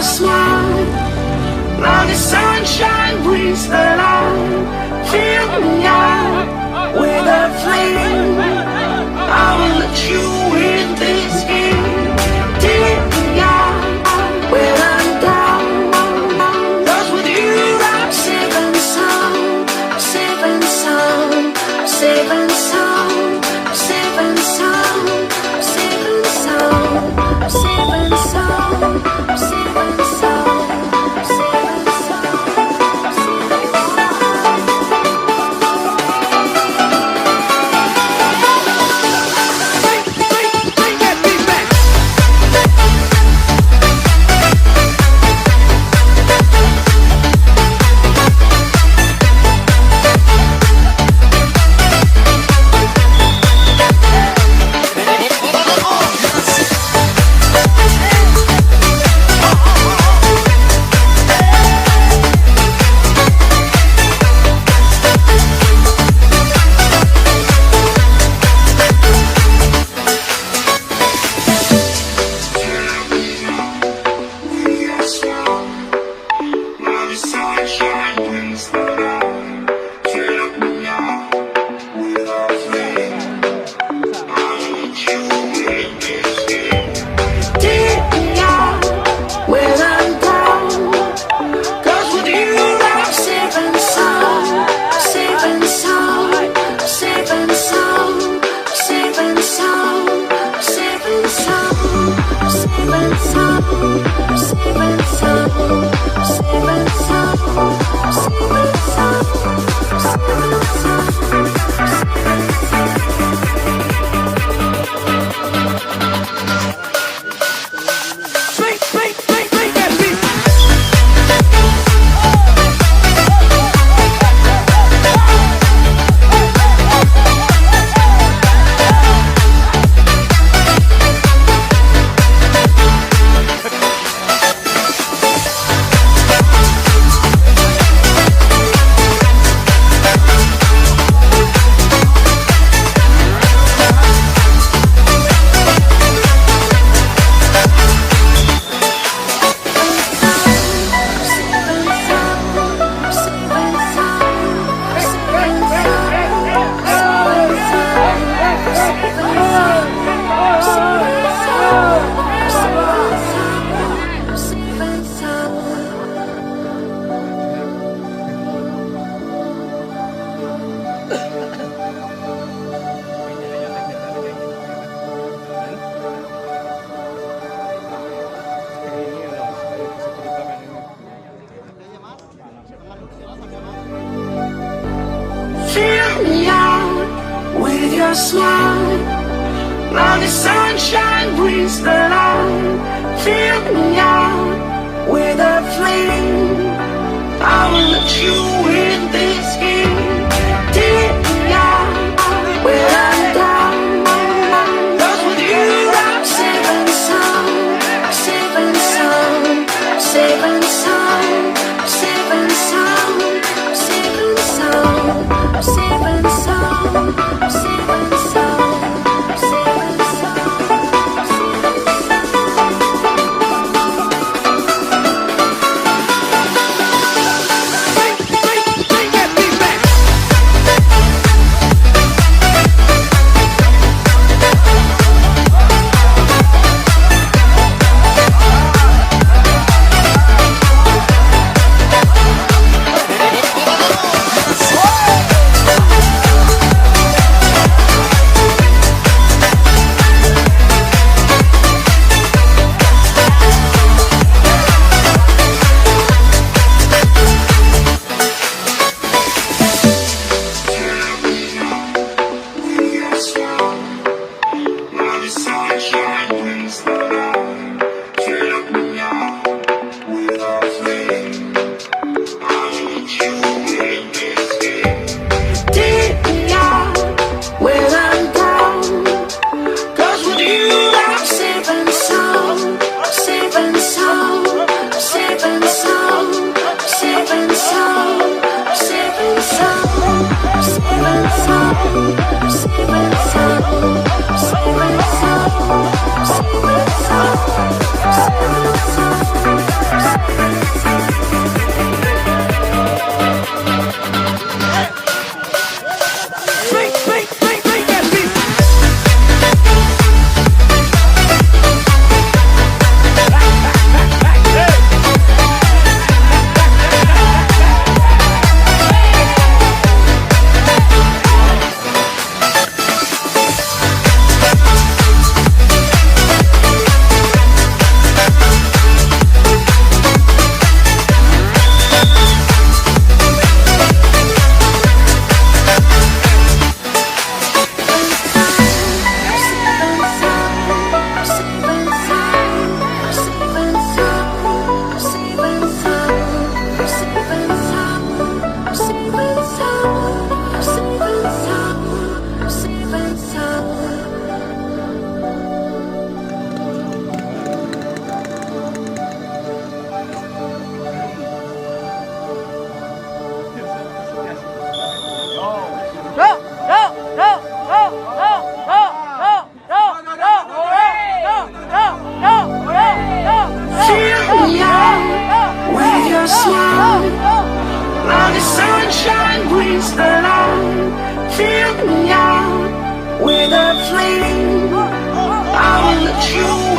your smile, now the sunshine brings the light. Fill me out with a flame, I will let you in this game. Take me out when I'm down, 'cause with you I'm safe and sound, safe and sound, safe and sound, safe and sound, safe and sound, safe and sound, safe and sound, safe and sound. Fill me out with your smile, now the sunshine brings the light. Fill me out with a flame, I will let you in this game. Take me out when I'm down, 'cause with you I'm safe and sound, safe and sound, safe and sound, safe and sound, safe and sound, safe and sound, safe and sound, safe and sound. Bring that beat back. your smile. Like the sunshine brings the light. Fill me out with a flame. I will let you